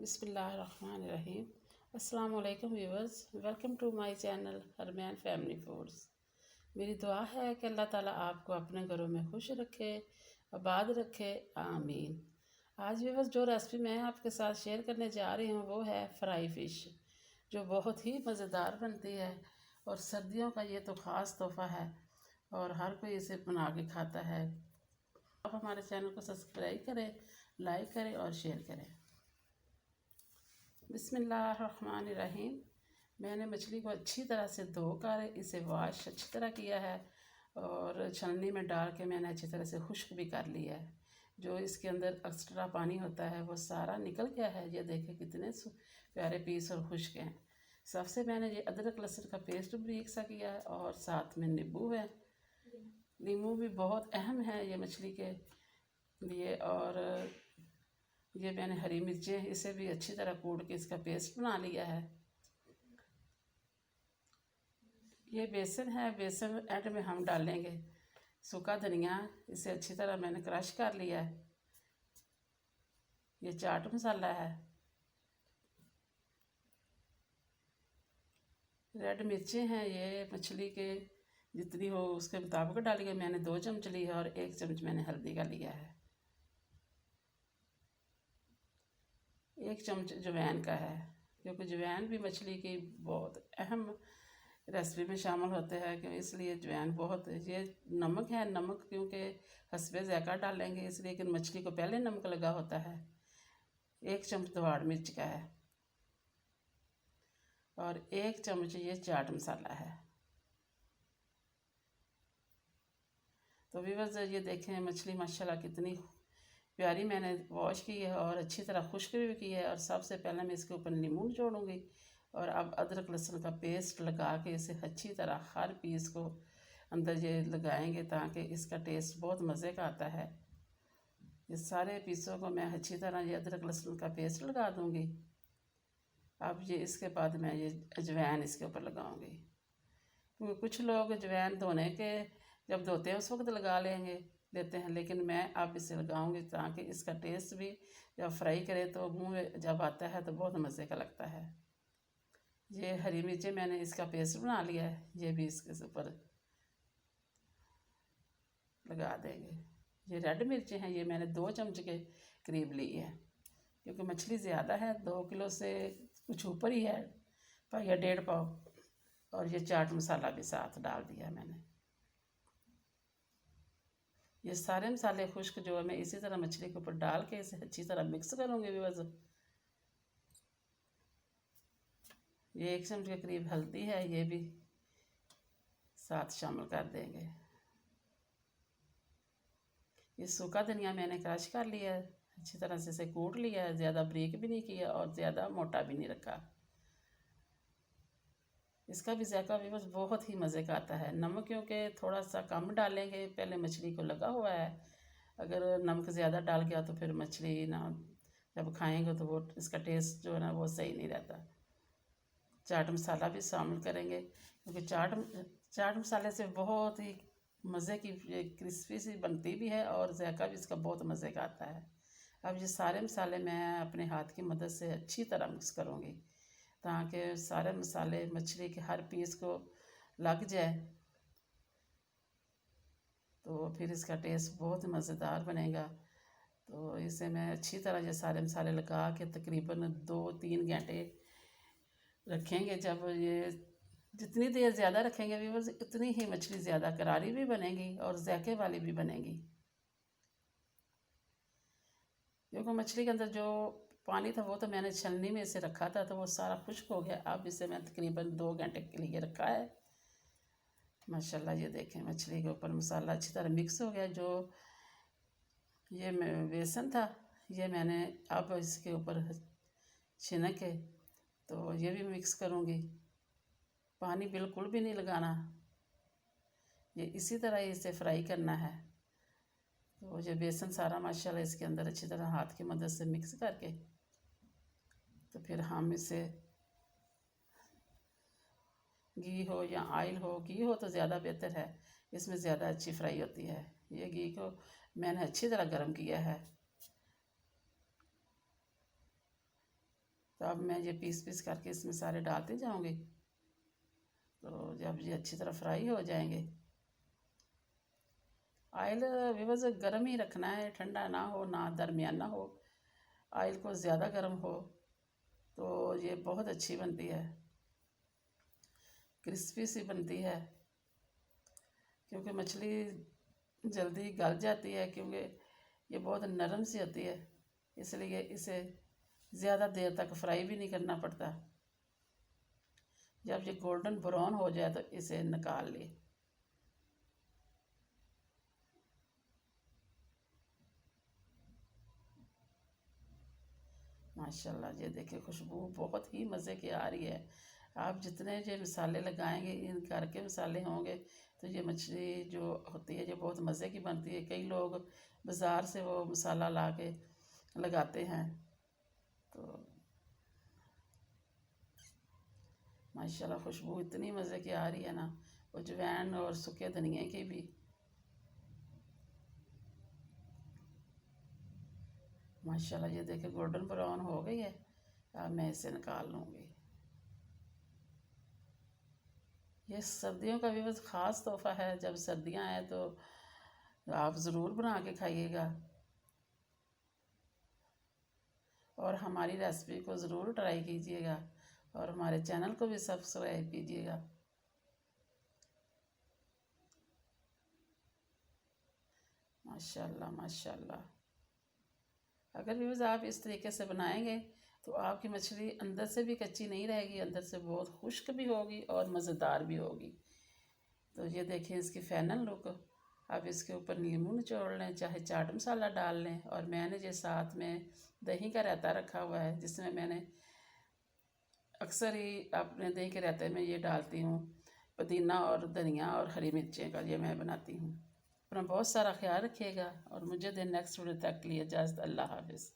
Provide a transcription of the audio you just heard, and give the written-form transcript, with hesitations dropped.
बिस्मिल्लाहिर्रहमानिर्रहीम। अस्सलाम वालेकुम viewers, welcome to my channel Harman family foods. मेरी दुआ है कि अल्लाह ताला आपको अपने घरों में खुश रखे, आबाद रखे, आमीन। आज व्यूअर्स जो रेसिपी मैं आपके साथ शेयर करने जा रही हूँ वो है फ्राई फ़िश, जो बहुत ही मज़ेदार बनती है और सर्दियों का ये तो ख़ास तोहफ़ा है और हर कोई इसे बना के खाता है। आप हमारे चैनल को सब्सक्राइब करें, लाइक करें और शेयर करें। बिस्मिल्लाहिर्रहमानिर्रहीम। मैंने मछली को अच्छी तरह से धोकर इसे वॉश अच्छी तरह किया है और छलनी में डाल के मैंने अच्छी तरह से खुश्क भी कर लिया है। जो इसके अंदर एक्स्ट्रा पानी होता है वो सारा निकल गया है। ये देखें कितने प्यारे पीस और खुश्क हैं। सबसे मैंने ये अदरक लहसुन का पेस्ट बारीक सा किया है और साथ में नींबू है। नींबू भी बहुत अहम है ये मछली के लिए। और ये मैंने हरी मिर्चें इसे भी अच्छी तरह कूट के इसका पेस्ट बना लिया है। ये बेसन है, बेसन एंड में हम डालेंगे। सूखा धनिया इसे अच्छी तरह मैंने क्रश कर लिया है। ये चाट मसाला है। रेड मिर्चें हैं, ये मछली के जितनी हो उसके मुताबिक डालिए। मैंने 2 चम्मच ली है और 1 चम्मच मैंने हल्दी का लिया है। 1 चम्मच अजवाइन का है, क्योंकि अजवाइन भी मछली की बहुत अहम रेसिपी में शामिल होते हैं, क्यों इसलिए अजवाइन बहुत। ये नमक है, नमक क्योंकि हस्बे ज़ायका डालेंगे इसलिए, लेकिन मछली को पहले नमक लगा होता है। 1 चम्मच दवाड़ मिर्च का है और 1 चम्मच ये चाट मसाला है। तो व्यूअर्स ये देखें मछली माशाल्लाह कितनी प्यारी मैंने वॉश की है और अच्छी तरह खुश्क भी की है। और सबसे पहले मैं इसके ऊपर नींबू निचोड़ूँगी और अब अदरक लहसुन का पेस्ट लगा के इसे अच्छी तरह हर पीस को अंदर ये लगाएंगे ताकि इसका टेस्ट बहुत मज़े का आता है। ये सारे पीसों को मैं अच्छी तरह ये अदरक लहसुन का पेस्ट लगा दूँगी। अब ये इसके बाद मैं ये अजवाइन इसके ऊपर लगाऊँगी, क्योंकि कुछ लोग अजवाइन धोने के जब धोते हैं उस वक्त लगा लेते हैं, लेकिन मैं अब इसे लगाऊंगी ताकि इसका टेस्ट भी जब फ्राई करें तो मुंह में जब आता है तो बहुत मज़े का लगता है। ये हरी मिर्चें मैंने इसका पेस्ट बना लिया है, ये भी इसके ऊपर लगा देंगे। ये रेड मिर्चें हैं, ये मैंने 2 चम्मच के करीब ली है, क्योंकि मछली ज़्यादा है, 2 किलो से कुछ ऊपर ही है, पाव या 1.5 पाव। और ये चाट मसाला भी साथ डाल दिया मैंने। ये सारे मसाले खुश्क जो है मैं इसी तरह मछली के ऊपर डाल के इसे अच्छी तरह मिक्स करूँगी व्यूअर्स। ये 1 चम्मच के करीब हल्दी है, ये भी साथ शामिल कर देंगे। ये सूखा धनिया मैंने क्रश कर लिया है, अच्छी तरह से इसे कूट लिया है, ज़्यादा बारीक भी नहीं किया और ज़्यादा मोटा भी नहीं रखा। इसका भी जायका व्यूअर्स बहुत ही मज़े का आता है। नमक क्योंकि थोड़ा सा कम डालेंगे, पहले मछली को लगा हुआ है। अगर नमक ज़्यादा डाल गया तो फिर मछली ना जब खाएंगे तो वो इसका टेस्ट जो है ना वो सही नहीं रहता। चाट मसाला भी शामिल करेंगे, क्योंकि चाट मसाले से बहुत ही मज़े की क्रिस्पी सी बनती भी है और जायका भी इसका बहुत मज़े का आता है। अब ये सारे मसाले मैं अपने हाथ की मदद से अच्छी तरह मिक्स करूँगी ताकि सारे मसाले मछली के हर पीस को लग जाए, तो फिर इसका टेस्ट बहुत मज़ेदार बनेगा। तो इसे मैं अच्छी तरह ये सारे मसाले लगा के तकरीबन 2-3 घंटे रखेंगे। जब ये जितनी देर ज़्यादा रखेंगे व्यूअर्स उतनी ही मछली ज़्यादा करारी भी बनेगी और जायके वाली भी बनेगी, क्योंकि मछली के अंदर जो पानी था वो तो मैंने छलनी में इसे रखा था तो वो सारा खुश्क हो गया। अब इसे मैं तकरीबन 2 घंटे के लिए रखा है। माशाल्लाह ये देखें मछली के ऊपर मसाला अच्छी तरह मिक्स हो गया। जो ये बेसन था ये मैंने अब इसके ऊपर छिनक के तो ये भी मिक्स करूँगी। पानी बिल्कुल भी नहीं लगाना, ये इसी तरह इसे फ्राई करना है। तो ये बेसन सारा माशाल्लाह इसके अंदर अच्छी तरह हाथ की मदद से मिक्स करके तो फिर हम इसे घी हो या ऑयल हो, घी हो तो ज़्यादा बेहतर है, इसमें ज़्यादा अच्छी फ्राई होती है। ये घी को मैंने अच्छी तरह गर्म किया है। तो अब मैं ये पीस पीस करके इसमें सारे डालते जाऊंगी। तो जब ये अच्छी तरह फ्राई हो जाएंगे, ऑयल व्यूअर्स गर्म ही रखना है, ठंडा ना हो ना दरमियाना हो। ऑयल को ज़्यादा गर्म हो तो ये बहुत अच्छी बनती है, क्रिस्पी सी बनती है, क्योंकि मछली जल्दी गल जाती है, क्योंकि ये बहुत नरम सी होती है, इसलिए इसे ज़्यादा देर तक फ्राई भी नहीं करना पड़ता। जब ये गोल्डन ब्राउन हो जाए तो इसे निकाल ले। माशाल्लाह, ये देखिए खुशबू बहुत ही मज़े की आ रही है। आप जितने ये मसाले लगाएंगे, इन घर के मसाले होंगे, तो ये मछली जो होती है ये बहुत मज़े की बनती है। कई लोग बाज़ार से वो मसाला ला के लगाते हैं। तो माशाल्लाह खुशबू इतनी मज़े की आ रही है ना, अजवाइन और सूखे धनिए की भी। माशाल्लाह, ये देखिए गोल्डन ब्राउन हो गई है। अब मैं इसे निकाल लूँगी। ये सर्दियों का भी बस ख़ास तोहफ़ा है। जब सर्दियाँ आए तो आप ज़रूर बना के खाइएगा और हमारी रेसिपी को ज़रूर ट्राई कीजिएगा और हमारे चैनल को भी सब्सक्राइब कीजिएगा। माशाल्लाह माशाल्लाह। अगर व्यूअर्स आप इस तरीके से बनाएंगे तो आपकी मछली अंदर से भी कच्ची नहीं रहेगी, अंदर से बहुत खुश्क भी होगी और मज़ेदार भी होगी। तो ये देखें इसकी फाइनल लुक। अब इसके ऊपर नींबू निचोड़ लें, चाहे चाट मसाला डाल लें। और मैंने जो साथ में दही का रायता रखा हुआ है, जिसमें मैंने अक्सर ही अपने दही के रायते में ये डालती हूँ पुदीना और धनिया और हरी मिर्चें का, ये मैं बनाती हूँ। अपना बहुत सारा ख्याल रखिएगा और मुझे दिन नेक्स्ट वीडियो तक के लिए इजाज़त। अल्लाह हाफिज़।